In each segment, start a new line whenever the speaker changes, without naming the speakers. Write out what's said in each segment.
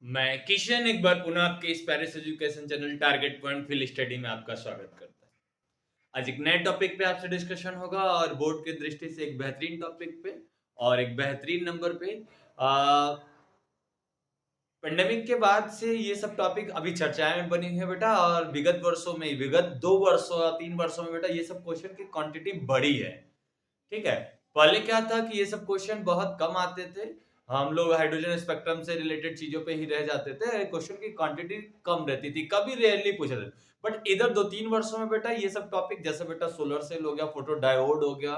मैं किशन एक बार पुनः आपके इस Paris education channel target point field study में आपका स्वागत करता है। आज एक नए टॉपिक पे आपसे डिस्कशन होगा और बोर्ड की दृष्टि से एक बेहतरीन टॉपिक पे और एक बेहतरीन नंबर पे। पेंडेमिक के बाद से ये सब टॉपिक अभी चर्चाएं में बनी हुई है बेटा, और विगत वर्षों में, विगत 2 वर्षों या 3 वर्षों में बेटा ये सब क्वेश्चन की क्वांटिटी बढ़ी है। ठीक है। पहले क्या था कि ये सब क्वेश्चन बहुत कम आते थे, हम लोग हाइड्रोजन स्पेक्ट्रम से रिलेटेड चीजों पे ही रह जाते थे, क्वेश्चन की क्वांटिटी कम रहती थी, कभी रेयरली पूछे थे। बट इधर 2-3 वर्षों में बेटा ये सब टॉपिक, जैसे बेटा सोलर सेल हो गया, फोटो डायोड हो गया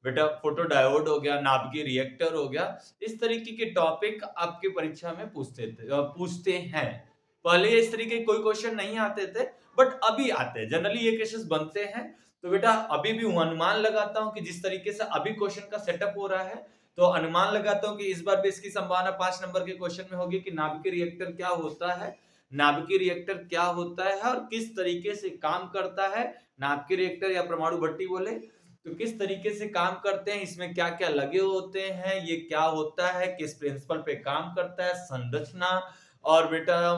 बेटा, फोटो डायोड हो गया, नाभिकीय रिएक्टर हो गया, इस तरीके के टॉपिक आपके परीक्षा में पूछते हैं। पहले इस तरीके के कोई क्वेश्चन नहीं आते थे, बट अभी आते हैं, जनरली ये केसेस बनते हैं। तो बेटा अभी भी अनुमान लगाता हूं कि जिस तरीके से अभी क्वेश्चन का सेटअप हो रहा है, तो अनुमान लगाता हूं कि इस बार भी इसकी संभावना 5 नंबर के क्वेश्चन में होगी कि नाभिकीय रिएक्टर क्या होता है, नाभिकीय रिएक्टर क्या होता है और किस तरीके से काम करता है। नाभिकीय रिएक्टर या परमाणु भट्टी बोले तो किस तरीके से काम करते हैं, इसमें क्या क्या लगे होते हैं, ये क्या होता है, किस प्रिंसिपल पे काम करता है, संरचना और बेटा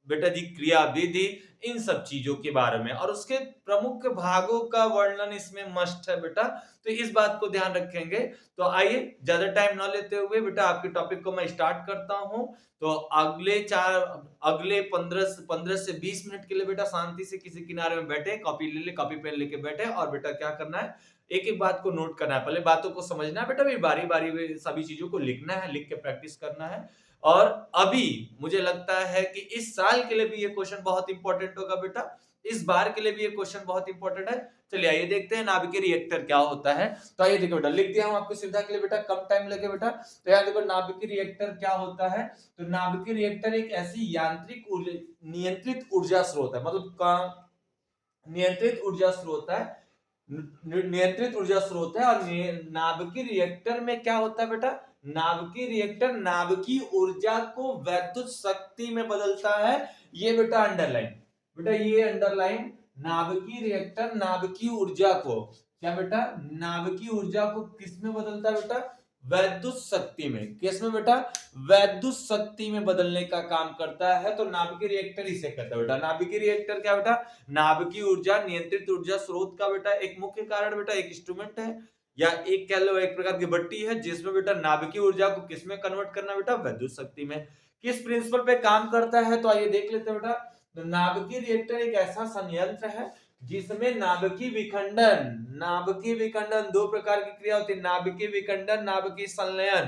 बेटा जी क्रियाविधि, इन सब चीजों के बारे में और उसके प्रमुख भागों का वर्णन इसमें मस्ट है बेटा। तो इस बात को ध्यान रखेंगे। तो आइए ज्यादा टाइम न लेते हुए बेटा आपके टॉपिक को मैं स्टार्ट करता हूं। तो अगले 15 से 20 मिनट के लिए बेटा शांति से किसी किनारे में बैठे, कॉपी ले ले, कॉपी पेन लेके बैठे और बेटा क्या करना है, एक एक बात को नोट करना है, पहले बातों को समझना है बेटा, फिर बारी बारी सभी चीजों को लिखना है, लिख के प्रैक्टिस करना है। और अभी मुझे लगता है कि इस साल के लिए भी ये क्वेश्चन बहुत इंपॉर्टेंट होगा बेटा, इस बार के लिए भी ये क्वेश्चन बहुत इंपॉर्टेंट है। चलिए आइए देखते हैं नाभिकीय रिएक्टर क्या होता है। तो आइए देखो बेटा, लिख दिया हूं आपको सुविधा के लिए बेटा, कम टाइम लगे बेटा। तो यहाँ देखो नाभिकीय रिएक्टर क्या होता है। तो नाभिकीय रिएक्टर एक ऐसी यांत्रिक नियंत्रित ऊर्जा स्रोत है, मतलब नियंत्रित ऊर्जा स्रोत है, नियंत्रित ऊर्जा स्रोत है। और नाभिकीय रिएक्टर में क्या होता है बेटा, नाभिकीय रिएक्टर नाभिकीय ऊर्जा को वैद्युत शक्ति में बदलता है। ये बेटा अंडरलाइन, बेटा ये अंडरलाइन, नाभिकीय रिएक्टर नाभिकीय ऊर्जा को, क्या बेटा, नाभिकीय ऊर्जा को किस में बदलता है बेटा, वैद्युत शक्ति में। किस में बेटा, वैद्युत शक्ति में बदलने का काम करता है। तो नाभिकीय रिएक्टर इसे कहता है बेटा। नाभिकीय रिएक्टर क्या बेटा, नाभिकीय ऊर्जा नियंत्रित ऊर्जा स्रोत का बेटा एक मुख्य कारण बेटा, एक इंस्ट्रूमेंट है या एक कह लो एक प्रकार की भट्टी है, जिसमें बेटा नाभिकीय ऊर्जा को किस में कन्वर्ट करना बेटा, वैद्युत शक्ति में। किस प्रिंसिपल पे काम करता है, तो आइए देख लेते हैं बेटा। तो नाभिकीय रिएक्टर एक ऐसा संयंत्र है जिसमें नाभिकीय विखंडन दो प्रकार की क्रिया होती है, नाभिकीय विखंडन, नाभिकीय संलयन।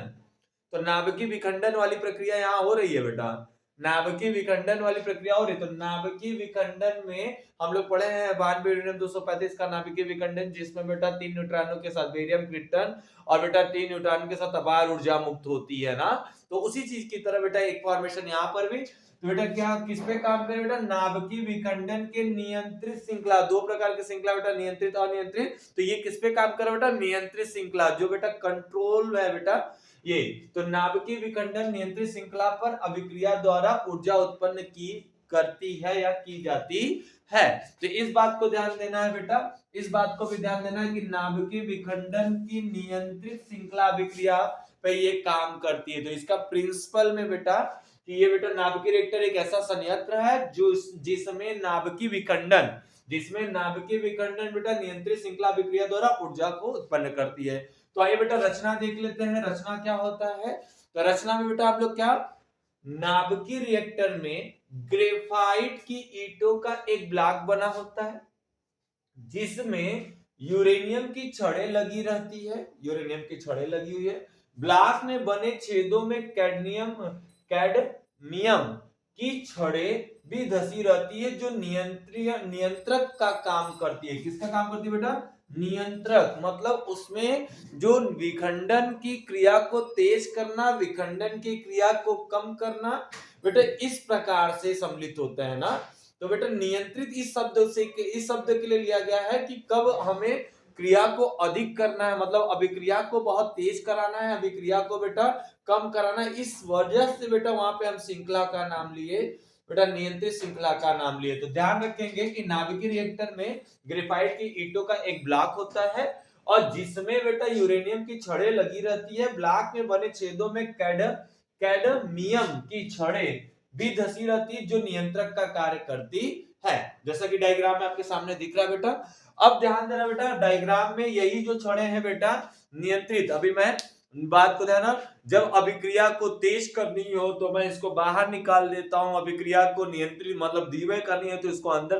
तो नाभिकीय विखंडन वाली प्रक्रिया यहाँ हो रही है बेटा, नाभिकीय विखंडन वाली प्रक्रिया हो रही है। तो नाभिकीय विखंडन में हम लोग पढ़े हैं 92 यूरेनियम 235 का नाभिकीय विखंडन, जिसमें बेटा 3 न्यूट्रॉनों के साथ बेरियम क्रिप्टन और बेटा 3 न्यूट्रॉन के साथ अपार ऊर्जा मुक्त होती है ना। तो उसी चीज की तरह बेटा एक फॉर्मेशन यहाँ पर भी। तो बेटा क्या किस पे काम करे बेटा, नाभिकीय विखंडन के नियंत्रित श्रृंखला, दो प्रकार की श्रृंखला बेटा, नियंत्रित और नियंत्रित। तो ये किस पे काम करे बेटा, नियंत्रित श्रृंखला, जो बेटा कंट्रोल है बेटा ये। तो नाभिकीय विखंडन नियंत्रित श्रृंखला पर अभिक्रिया द्वारा ऊर्जा उत्पन्न की करती है या की जाती है। तो इस बात को ध्यान देना है बेटा, इस बात को भी ध्यान देना है कि नाभिकीय विखंडन की नियंत्रित श्रृंखला अभिक्रिया पे ये काम करती है। तो इसका प्रिंसिपल में बेटा कि ये बेटा नाभिकीय रिएक्टर एक ऐसा संयंत्र है जो जिसमें नाभिकीय विखंडन बेटा नियंत्रित श्रृंखला अभिक्रिया द्वारा ऊर्जा को उत्पन्न करती है। तो आइए बेटा रचना देख लेते हैं, रचना क्या होता है। तो रचना में बेटा आप लोग क्या, नाभिकीय रिएक्टर में ग्रेफाइट की ईंटों का एक ब्लॉक बना होता है जिसमें यूरेनियम की छड़ें लगी रहती है, यूरेनियम की छड़ें लगी हुई है। ब्लॉक में बने छेदों में कैडमियम की छड़ें भी धसी रहती है, जो नियंत्रक का काम करती है। किसका काम करती है बेटा, नियंत्रक, मतलब उसमें जो विखंडन की क्रिया को तेज करना, विखंडन की क्रिया को कम करना बेटा, इस प्रकार से सम्मिलित होता है ना। तो बेटा नियंत्रित इस शब्द के लिए लिया गया है कि कब हमें क्रिया को अधिक करना है, मतलब अभिक्रिया को बहुत तेज कराना है, अभिक्रिया को बेटा कम कराना है। इस वजह से बेटा वहां पे हम श्रृंखला का नाम लिए बेटा, नियंत्रित श्रृंखला का नाम लिए। तो ध्यान रखेंगे कि नाभिकीय रिएक्टर में ग्रेफाइट की ईंटों का एक ब्लॉक होता है और जिसमें बेटा यूरेनियम की छड़ें लगी रहती है। ब्लॉक में बने छेदों में कैडमियम की छड़ें भी धसी रहती है जो नियंत्रक का कार्य करती है। जैसा कि डायग्राम में आपके सामने दिख रहा है बेटा। अब ध्यान देना बेटा, डायग्राम में यही जो छड़ें हैं बेटा नियंत्रित, अभी मैं बात को ध्यान, जब अभिक्रिया को तेज करनी हो तो मैं इसको बाहर निकाल देता हूं, अभिक्रिया को नियंत्रित मतलब धीमे करनी है तो इसको अंदर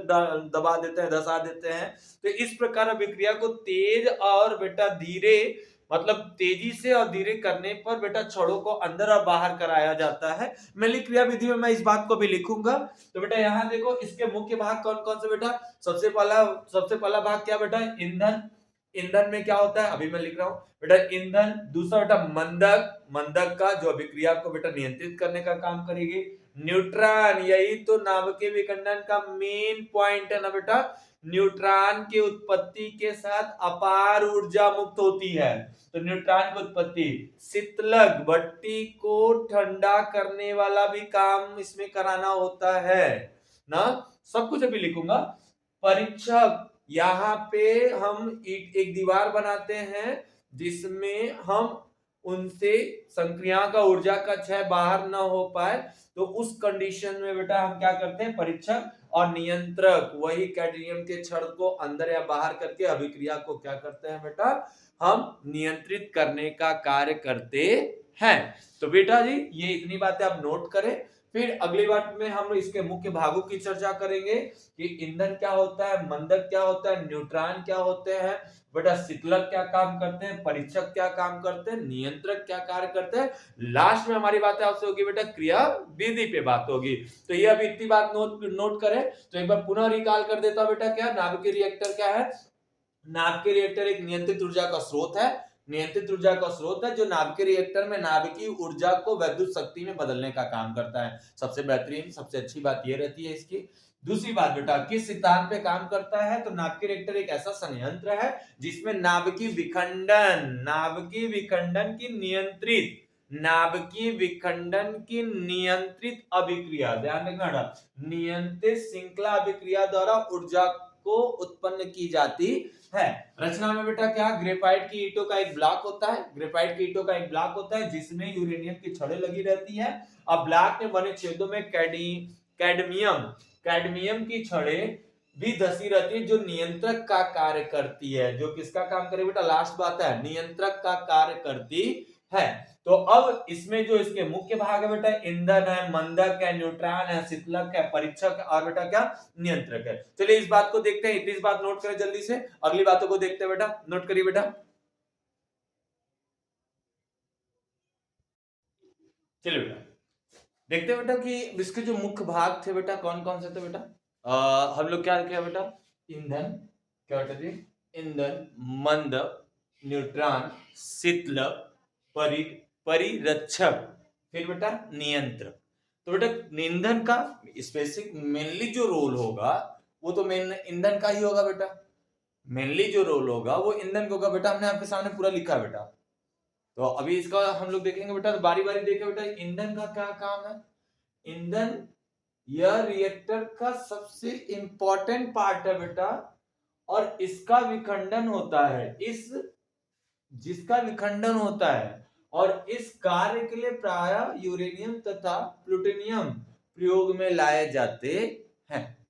दबा देते हैं, धसा देते हैं। तो इस प्रकार अभिक्रिया को तेज और बेटा धीरे मतलब तेजी से और धीरे करने पर बेटा छड़ों को अंदर और बाहर कराया जाता है। मेनली क्रिया विधि में मैं इस बात को भी लिखूंगा। तो बेटा यहाँ देखो इसके मुख्य भाग कौन कौन से बेटा, सबसे पहला भाग क्या बेटा, ईंधन। ईंधन में क्या होता है, अभी मैं लिख रहा हूं बेटा ईंधन। दूसरा बेटा मंदक, मंदक का जो अभिक्रिया को बेटा नियंत्रित करने का काम करेगी। न्यूट्रॉन, यही तो नाभिकीय विखंडन का मेन पॉइंट है ना बेटा। न्यूट्रॉन की उत्पत्ति के साथ अपार ऊर्जा मुक्त होती है। तो न्यूट्रॉन की उत्पत्ति, शीतलक, भट्टी को ठंडा करने वाला भी काम इसमें कराना होता है ना, सब कुछ अभी लिखूंगा। परीक्षक, यहाँ पे हम एक दीवार बनाते हैं जिसमें हम उनसे संक्रिया का ऊर्जा का क्षय बाहर ना हो पाए, तो उस कंडीशन में बेटा हम क्या करते हैं, परीक्षक और नियंत्रक वही कैडमियम के छड़ को अंदर या बाहर करके अभिक्रिया को क्या करते हैं बेटा, हम नियंत्रित करने का कार्य करते हैं। तो बेटा जी ये इतनी बातें आप नोट करें। फिर अगली बात में हम इसके मुख्य भागों की चर्चा करेंगे कि ईंधन क्या होता है, मंदक क्या होता है, न्यूट्रॉन क्या होते हैं बेटा, शीतलक क्या काम करते हैं, परीक्षक क्या काम करते हैं, नियंत्रक क्या कार्य करते हैं। लास्ट में हमारी बातें आपसे होगी बेटा क्रिया विधि पे बात होगी। तो ये अभी इतनी बात नोट करें। तो एक बार पुनः रिकॉल कर देता हूं बेटा, क्या नाभिकीय रिएक्टर क्या है। नाभिकीय रिएक्टर एक नियंत्रित ऊर्जा का स्रोत है, नियंत्रित ऊर्जा का स्रोत है जो नाभिकीय रिएक्टर में नाभिकीय ऊर्जा को वैद्युत शक्ति में बदलने का काम करता है। सबसे बेहतरीन सबसे अच्छी बात ये रहती है इसकी। दूसरी बात बेटा किस सिद्धांत पे काम करता है, तो नाभिकीय रिएक्टर एक ऐसा संयंत्र है जिसमें नाभिकीय विखंडन की नियंत्रित अभिक्रिया, ध्यान रखना, नियंत्रित श्रृंखला अभिक्रिया द्वारा ऊर्जा को उत्पन्न की जाती है। रचना में बेटा क्या, ग्रेफाइट की ईंटों का एक ब्लॉक होता है, ग्रेफाइट की ईंटों का एक ब्लॉक होता है जिसमें यूरेनियम की छड़ें लगी रहती है। अब ब्लॉक में बने छेदों में कैडमियम की छड़ें भी धसी रहती है जो नियंत्रक का कार्य करती है। जो किसका काम करे बेटा, लास्ट बात है, नियंत्रक का कार्य करती है। तो अब इसमें जो इसके मुख्य भाग है बेटा, ईंधन है, मंदक है, न्यूट्रॉन है, शीतलक है, परीक्षक है और बेटा क्या, नियंत्रक है। चलिए इस बात को देखते हैं, इस बात नोट करें जल्दी से, अगली बातों को देखते हैं बेटा, नोट करिए बेटा। चलिए बेटा देखते हैं बेटा कि इसके जो मुख्य भाग थे बेटा कौन कौन से थे बेटा। हम लोग क्या किया बेटा, ईंधन क्या बेटा जी, ईंधन, मंदक, न्यूट्रॉन, शीतलक, परिरक्षक, फिर बेटा नियंत्रक। तो बेटा ईंधन का स्पेसिफिक मेनली जो रोल होगा वो तो मेन ईंधन का ही होगा बेटा, मेनली जो रोल होगा वो ईंधन का होगा बेटा। हमने आपके सामने पूरा लिखा है बेटा। तो अभी इसका हम लोग देखेंगे बेटा, तो बारी बारी देखें बेटा, ईंधन का क्या काम है। ईंधन यह रिएक्टर का सबसे इंपॉर्टेंट पार्ट है बेटा, और इसका विखंडन होता है, जिसका विखंडन होता है, और इस कार्य के लिए प्रायः यूरेनियम तथा प्लूटोनियम प्रयोग में लाए जाते हैं।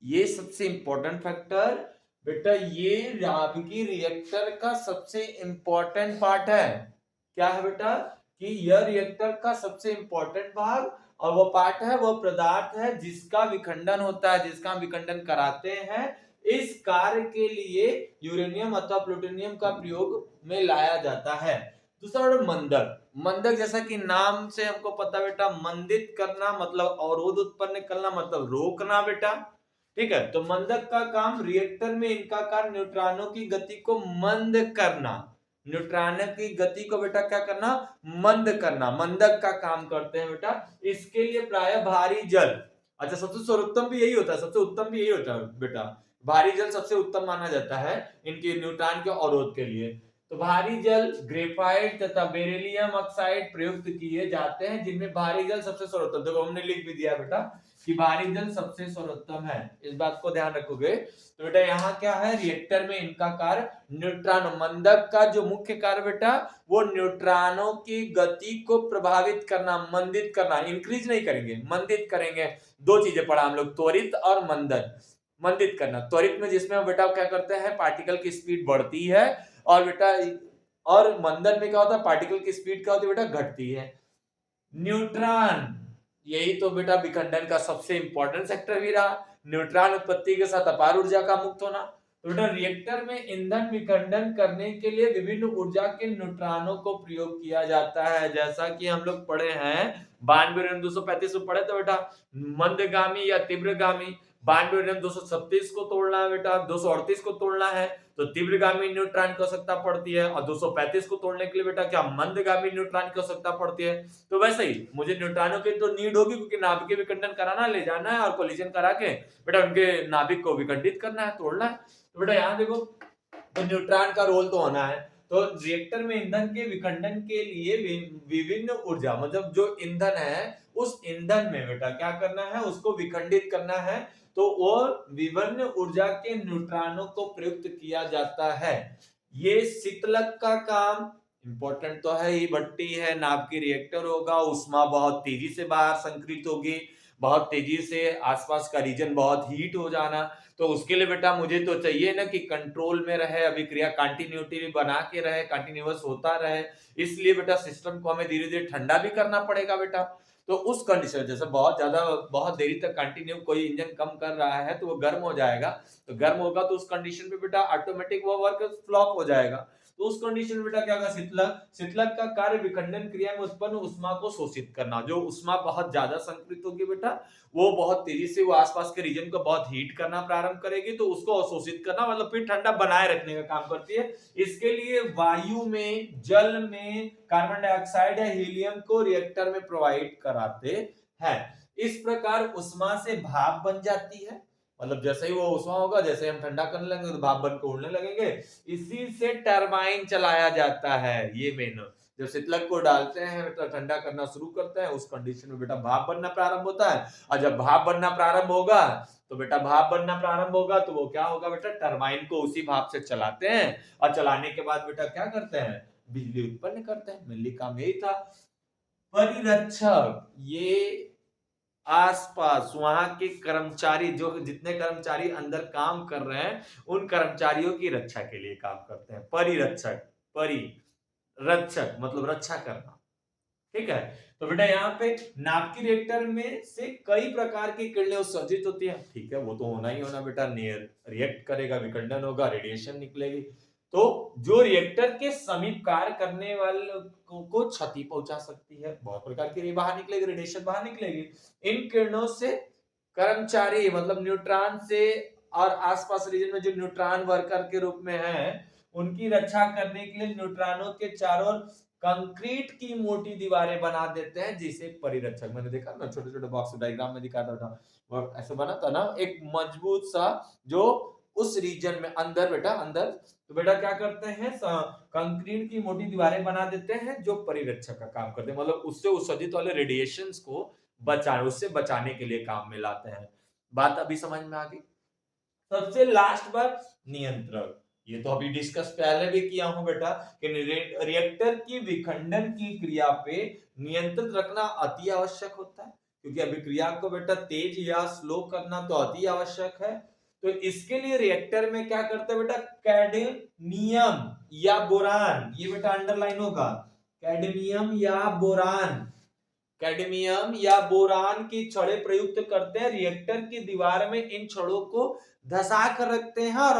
ये सबसे इंपॉर्टेंट फैक्टर बेटा, ये नाभिकीय रिएक्टर का सबसे इंपॉर्टेंट पार्ट है। क्या है बेटा, कि यह रिएक्टर का सबसे इंपॉर्टेंट भाग और वो पार्ट है, वो पदार्थ है जिसका विखंडन होता है, जिसका हम विखंडन कराते हैं। इस कार्य के लिए यूरेनियम अथवा प्लूटोनियम का प्रयोग में लाया जाता है। दूसरा मंदक, मंदक जैसा कि नाम से हमको पता बेटा, मंदित करना मतलब अवरोध उत्पन्न करना मतलब रोकना बेटा, ठीक है। तो मंदक का काम रिएक्टर में इनका कार्य न्यूट्रॉनों की गति को मंद करना, न्यूट्रॉनों की गति को बेटा क्या करना, मंद करना, मंदक का काम करते हैं बेटा। इसके लिए प्रायः भारी जल, अच्छा सबसे सर्वोत्तम भी यही होता है, सबसे उत्तम भी यही होता है बेटा, भारी जल सबसे उत्तम माना जाता है इनके न्यूट्रॉन के अवरोध के लिए। तो भारी जल ग्रेफाइट तथा बेरिलियम ऑक्साइड प्रयुक्त किए जाते हैं, जिनमें भारी जल सबसे सर्वोत्तम, देखो हमने लिख भी दिया बेटा कि भारी जल सबसे सर्वोत्तम है, इस बात को ध्यान रखोगे। तो बेटा यहाँ क्या है, रिएक्टर में इनका कार्य न्यूट्रॉन, मंदक का जो मुख्य कार्य बेटा वो न्यूट्रॉनों की गति को प्रभावित करना, मंदित करना, इंक्रीज नहीं करेंगे, मंदित करेंगे। दो चीजें पढ़ा हम लोग, त्वरित और मंदन। मंदित करना, त्वरित में जिसमें बेटा क्या करते हैं, पार्टिकल की स्पीड बढ़ती है, और बेटा और मंदन में क्या होता है, पार्टिकल की स्पीड क्या होती है बेटा, घटती है। न्यूट्रॉन, यही तो बेटा विखंडन का सबसे इंपॉर्टेंट सेक्टर भी रहा, न्यूट्रॉन उत्पत्ति के साथ अपार ऊर्जा का मुक्त होना। तो बेटा रिएक्टर में ईंधन विखंडन करने के लिए विभिन्न ऊर्जा के न्यूट्रॉनों को प्रयोग किया जाता है, जैसा कि हम लोग पढ़े हैं 92 में पढ़े, तो बेटा मंदगामी या तीव्रगामी, 92 को तोड़ना है बेटा, 238 को तोड़ना है तो तीव्रगामी न्यूट्रॉन की आवश्यकता पड़ती है, और 235 को तोड़ने के लिए बेटा क्या मंदगामी न्यूट्रॉन की आवश्यकता पड़ती है। तो वैसे ही मुझे न्यूट्रॉनों की तो नीड होगी, क्योंकि नाभिक विखंडन कराना, ले जाना है और कोलिजन करा के बेटा उनके नाभिक को विखंडित करना है, तोड़ना है। तो बेटा यहाँ देखो, तो न्यूट्रॉन का रोल तो होना है। तो रिएक्टर में ईंधन के विखंडन के लिए विभिन्न ऊर्जा, मतलब जो ईंधन है उस ईंधन में बेटा क्या करना है, उसको विखंडित करना है, तो वो विभिन्न ऊर्जा के न्यूट्रॉनों को प्रयुक्त किया जाता है। ये शीतलक का काम इंपॉर्टेंट तो है ही, भट्टी है, नाभ की रिएक्टर होगा, उष्मा बहुत तेजी से बाहर संक्रित होगी, बहुत तेजी से आसपास का रीजन बहुत हीट हो जाना। तो उसके लिए बेटा मुझे तो चाहिए ना कि कंट्रोल में रहे, अभिक्रिया कंटिन्यूटी बना के रहे, कंटिन्यूअस होता रहे, इसलिए बेटा सिस्टम को हमें धीरे धीरे ठंडा भी करना पड़ेगा बेटा। तो उस कंडीशन, जैसे बहुत ज्यादा बहुत देरी तक कंटिन्यू कोई इंजन कम कर रहा है तो वो गर्म हो जाएगा, तो गर्म होगा तो उस कंडीशन पे बेटा ऑटोमेटिक वो वर्क फ्लॉप हो जाएगा। तो उस कंडीशन में बेटा क्या होगा, शीतलक का कार्य विखंडन क्रिया में उत्पन्न उष्मा को शोषित करना। जो उष्मा बहुत ज्यादा संकृत होगी बेटा, वो बहुत तेजी से वो आसपास के रीजन को बहुत हीट करना प्रारंभ करेगी, तो उसको अवशोषित करना, मतलब फिर ठंडा बनाए रखने का काम करती है। इसके लिए वायु में, जल में कार्बन डाइऑक्साइड या हीलियम को रिएक्टर में प्रोवाइड कराते हैं। इस प्रकार उष्मा से भाप बन जाती है, मतलब जैसे ही वो उष्मा होगा, जैसे हम ठंडा करने लगेंगे तो भाप बन के उड़ने लगेंगे, इसी से टरबाइन चलाया जाता है। ये मेन, जब शीतलक को डालते हैं तो ठंडा करना शुरू करते हैं, उस कंडीशन में बेटा भाप बनना प्रारंभ होता है, और जब भाप बनना प्रारंभ होगा तो बेटा भाप बनना प्रारंभ होगा तो वो क्या होगा बेटा, टरबाइन को उसी भाप से चलाते हैं, और चलाने के बाद बेटा क्या करते हैं, बिजली उत्पन्न करते हैं। मेनली काम यही था। परिरक्षक, ये आसपास वहां के कर्मचारी, जो जितने कर्मचारी अंदर काम कर रहे हैं उन कर्मचारियों की रक्षा के लिए काम करते हैं। परिरक्षक, परिरक्षक मतलब रक्षा करना, ठीक है। तो बेटा यहाँ पे नाभिकीय रिएक्टर में से कई प्रकार की किरणें उत्सर्जित होती है, ठीक है, वो तो होना ही होना बेटा, रिएक्ट करेगा, विखंडन होगा, रेडिएशन निकलेगी, तो जो रिएक्टर के समीप कार्य करने वाले को क्षति पहुंचा सकती है, बहुत प्रकार की बाहर निकलेगी, रेडिएशन बाहर निकलेगी। इन किरणों से कर्मचारी, मतलब न्यूट्रॉन से और आसपास रीजन में जो न्यूट्रॉन वर्कर के रूप में है, उनकी रक्षा करने के लिए न्यूट्रॉनों के चारों ओर कंक्रीट की मोटी दीवारें बना देते हैं, जिसे परिरक्षक, मैंने देखा ना छोटे छोटे बॉक्स डायग्राम में दिखाता था, ऐसे बना था ना, एक मजबूत सा, जो उस रीजन में अंदर बेटा, अंदर तो बेटा क्या करते हैं, कंक्रीट की मोटी दीवारें बना देते हैं, जो परिरक्षक का काम करते हैं, मतलब उससे उत्सर्जित वाले रेडिएशंस को उससे बचाने के लिए काम में लाते हैं। बात अभी समझ में आ गई। सबसे लास्ट बात, नियंत्रक, ये तो अभी डिस्कस पहले भी किया हूं बेटा कि रिएक्टर की विखंडन की क्रिया पे नियंत्रित रखना अति आवश्यक होता है, क्योंकि अभिक्रिया को बेटा तेज या स्लो करना तो अति आवश्यक है। तो इसके लिए रिएक्टर में क्या करते हैं बेटा, कैडमियम या बोरान, ये बेटा अंडरलाइन होगा, कैडमियम या बोरान, कैडमियम या बोरान की छड़ें प्रयुक्त करते हैं। रिएक्टर की दीवार में इन छड़ों को धसा कर रखते हैं, और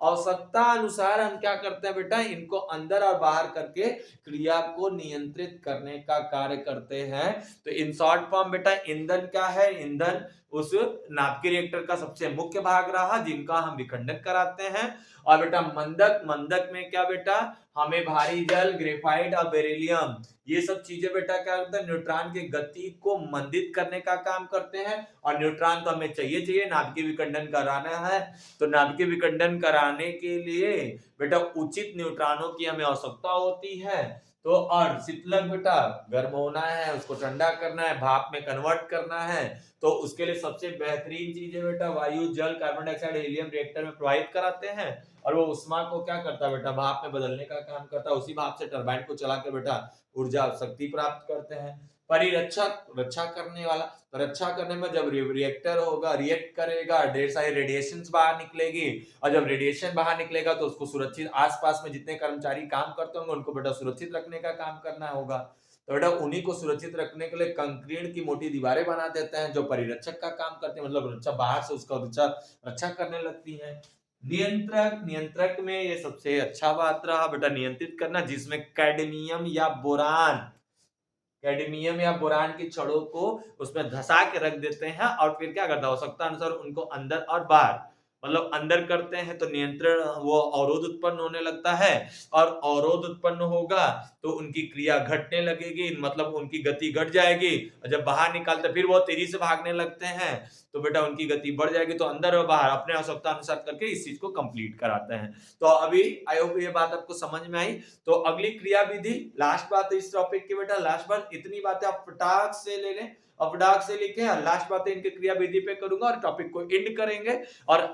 आवश्यकता अनुसार हम क्या करते हैं बेटा, इनको अंदर और बाहर करके क्रिया को नियंत्रित करने का कार्य करते हैं। तो इन शॉर्ट फॉर्म बेटा, ईंधन क्या है, ईंधन उस नाभिकीय रिएक्टर का सबसे मुख्य भाग रहा, जिनका हम विखंडन कराते हैं। और बेटा मंदक, मंदक में क्या बेटा, हमें भारी जल, ग्रेफाइट और बेरिलियम, ये सब चीजें बेटा क्या करते हैं, न्यूट्रॉन की गति को मंदित करने का काम करते हैं। और न्यूट्रॉन तो हमें चाहिए, नाभिकीय विखंडन कराना है, तो नाभिकीय विखंडन कराने के लिए बेटा उचित न्यूट्रॉनों की हमें आवश्यकता होती है। तो और शीतलक बेटा गर्म होना है, उसको ठंडा करना है, भाप में कन्वर्ट करना है, तो उसके लिए सबसे बेहतरीन चीज है बेटा वायु, जल, कार्बन डाइऑक्साइड, हीलियम रिएक्टर में प्रवाहित कराते हैं, और वो उष्मा को क्या करता है बेटा, भाप में बदलने का काम करता है। उसी भाप से टरबाइन को चलाकर बेटा ऊर्जा शक्ति प्राप्त करते हैं। परिरक्षक, रक्षा करने वाला, तो रक्षा करने में जब रिएक्टर होगा, रिएक्ट करेगा, ढेर सारी रेडिएशन बाहर निकलेगी, और जब रेडिएशन बाहर निकलेगा तो उसको सुरक्षित, आसपास में जितने कर्मचारी काम करते होंगे उनको बेटा सुरक्षित रखने का काम करना होगा। तो बेटा उन्हीं को सुरक्षित रखने के लिए कंक्रीट की मोटी दीवारें बना देते हैं जो परिरक्षक का काम करते हैं, मतलब रक्षा, बाहर से उसका रक्षा करने लगती है। नियंत्रक, नियंत्रक में ये सबसे अच्छा बात रहा बेटा, नियंत्रित करना, जिसमें कैडमियम या बोरान, कैडमियम या बोरान की छड़ों को उसमें धसा के रख देते हैं, और फिर क्या करता है, आवश्यकता अनुसार उनको अंदर और बाहर, मतलब अंदर करते हैं तो नियंत्रण, वो अवरोध उत्पन्न होने लगता है, और अवरोध उत्पन्न होगा तो उनकी क्रिया घटने लगेगी, मतलब उनकी गति घट जाएगी, और जब बाहर निकालते फिर वो तेजी से भागने लगते हैं, तो बेटा उनकी गति बढ़ जाएगी, तो अंदर और बाहर अपने आवश्यकता अनुसार करके इस चीज को कंप्लीट कराते हैं। तो अभी आई होप ये बात आपको समझ में आई। तो अगली क्रिया विधि, लास्ट बात है इस टॉपिक की बेटा, लास्ट बात, इतनी बातें आप फटाक से ले लें, और फटाक से लिखे, लास्ट बातें इनके क्रिया विधि पे करूंगा और टॉपिक को एंड करेंगे। और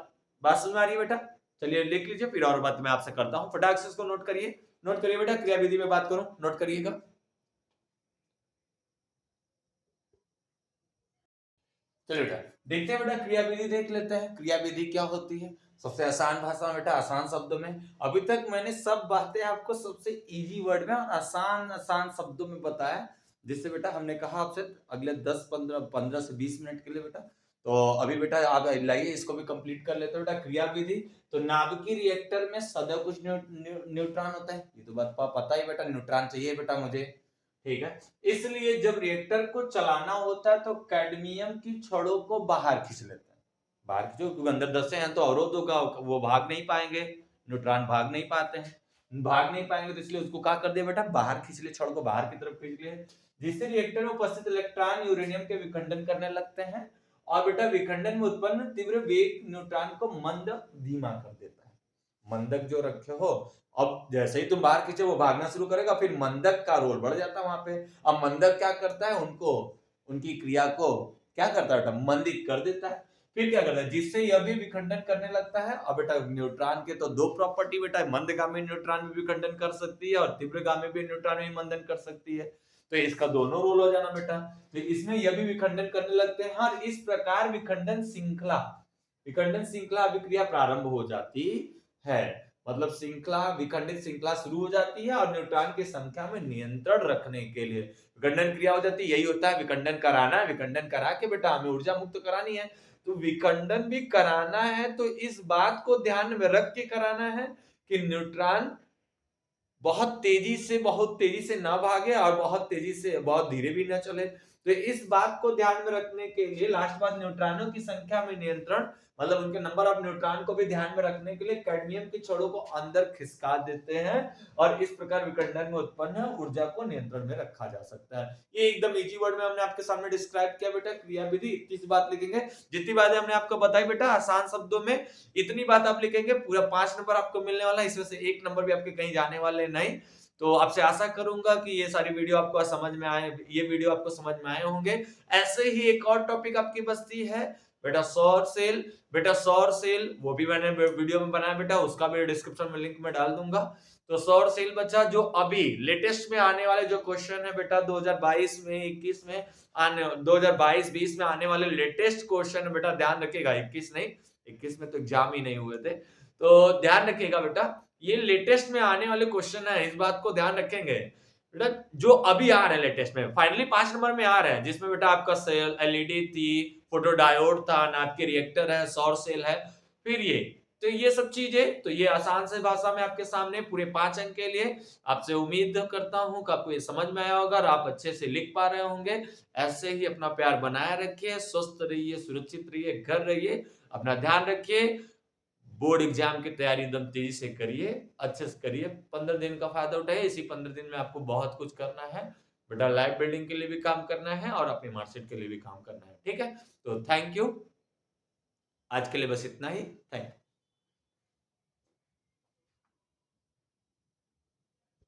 बात समझ में आ रही है बेटा? चलिए लिख लीजिए, फिर और बात मैं आपसे करता हूं, फटाक से इसको नोट करिए, नोट करिए बेटा, क्रिया विधि में बात करूं, नोट करिएगा। चलिए बेटा देखते हैं, बेटा क्रिया विधि देख लेते हैं, क्रिया विधि क्या होती है। सबसे आसान भाषा में बेटा, आसान शब्दों में, अभी तक मैंने सब बातें आपको सबसे इजी वर्ड में और आसान आसान शब्दों में बताया, जिससे बेटा हमने कहा आपसे अगले 10-15 से 20 मिनट के लिए बेटा। तो अभी बेटा आप लाइए इसको भी कंप्लीट कर लेते हो बेटा, क्रिया विधि। तो नाभिकीय रिएक्टर में सदैव कुछ न्यूट्रॉन होता है, ये तो बात पता ही बेटा, न्यूट्रॉन चाहिए बेटा मुझे, ठीक है। इसलिए जब रिएक्टर को चलाना होता है तो कैडमियम की छड़ों को बाहर खींच लेते हैं, बाहर खींचो, क्योंकि अंदर दसे हैं तो अवरोध होगा, वो भाग नहीं पाएंगे, न्यूट्रॉन भाग नहीं पाते हैं, भाग नहीं पाएंगे, तो इसलिए उसको क्या कर दिया बेटा, बाहर खींच लिए, छड़ को बाहर की तरफ खींच लिए, जिससे रिएक्टर में उपस्थित इलेक्ट्रॉन यूरेनियम के विखंडन करने लगते हैं, और बेटा विखंडन में उत्पन्न तीव्र वेग न्यूट्रॉन को मंद धीमा कर देता है। मंदक जो रखे हो, अब जैसे ही तुम बाहर खींचे वो भागना शुरू करेगा, फिर मंदक का रोल बढ़ जाता है वहां पे। अब मंदक क्या करता है, उनको, उनकी क्रिया को क्या करता है बेटा, मंदित कर देता है। फिर क्या करता है, जिससे यह भी विखंडन करने लगता है। अब बेटा न्यूट्रॉन के तो दो प्रॉपर्टी बेटा, मंदगामी न्यूट्रॉन भी विखंडन कर सकती है, और तीव्रगामी भी न्यूट्रॉन भी मंदन कर सकती है, तो इसका दोनों रोल हो जाना बेटा। तो इसमें यह भी विखंडन करने लगते हैं, और इस प्रकार विखंडन श्रृंखला अभिक्रिया प्रारंभ हो जाती है, मतलब श्रृंखला, विखंडित श्रृंखला शुरू हो जाती है, और न्यूट्रॉन की संख्या में नियंत्रण रखने के लिए विखंडन क्रिया हो जाती है। यही होता है विखंडन कराना, विखंडन करा के बेटा हमें ऊर्जा मुक्त करानी है। तो विखंडन भी कराना है तो इस बात को ध्यान में रख के कराना है कि न्यूट्रॉन बहुत तेजी से ना भागे, और बहुत तेजी से बहुत धीरे भी ना चले। तो इस बात को ध्यान में रखने के लिए लास्ट बात, न्यूट्रॉनों की संख्या में नियंत्रण, मतलब उनके नंबर ऑफ न्यूट्रॉन को भी ध्यान में रखने के लिए कैडमियम की छड़ों को अंदर खिसका देते हैं, और इस प्रकार विखंडन में उत्पन्न ऊर्जा को नियंत्रण में रखा जा सकता है। ये एकदम इजी वर्ड में हमने आपके सामने डिस्क्राइब किया बेटा, क्रिया विधि। इतनी बात लिखेंगे, जितनी बातें हमने आपको बताई बेटा आसान शब्दों में, इतनी बात आप लिखेंगे, पूरा 5 नंबर आपको मिलने वाला है, इसमें से 1 नंबर भी आपके कहीं जाने वाले नहीं। तो आपसे आशा करूंगा कि ये सारी वीडियो आपको समझ में आए, ये वीडियो आपको समझ में आए होंगे। ऐसे ही एक और टॉपिक आपकी बचती है बेटा, सौर सेल। बेटा सौर सेल वो भी मैंने वीडियो में बनाया बेटा, उसका भी डिस्क्रिप्शन में लिंक में डाल दूंगा। तो सौर सेल बच्चा, जो अभी लेटेस्ट में आने वाले जो क्वेश्चन है बेटा 2022 में, 21 में आने, 2022-20 में आने वाले लेटेस्ट क्वेश्चन है बेटा, ध्यान रखिएगा। 21 नहीं, 21 में तो एग्जाम ही नहीं हुए थे, तो ध्यान रखिएगा बेटा, ये लेटेस्ट में आने वाले क्वेश्चन है, इस बात को ध्यान रखेंगे बेटा। जो अभी आ रहे हैं लेटेस्ट में, फाइनली 5 नंबर में आ रहे हैं, जिसमें बेटा आपका सेल, एलईडी थी, फोटोडायोड था, आपके रिएक्टर है, सौर सेल है, फिर ये, तो ये सब चीजें, तो ये आसान से भाषा में आपके सामने पूरे 5 अंक के लिए। आपसे उम्मीद करता हूं कि आपको ये समझ में आया होगा और आप अच्छे से लिख पा रहे होंगे। ऐसे ही अपना प्यार बनाए रखिए, स्वस्थ रहिए, सुरक्षित रहिए, घर रहिए, अपना ध्यान रखिए। बोर्ड एग्जाम की तैयारी एकदम तेजी से करिए, अच्छे से करिए, 15 दिन का फायदा उठाइए। इसी 15 दिन में आपको बहुत कुछ करना है बेटा, लाइफ बिल्डिंग के लिए भी काम करना है और अपनी मार्कशीट के लिए भी काम करना है, ठीक है। तो थैंक यू, आज के लिए बस इतना ही, थैंक यू।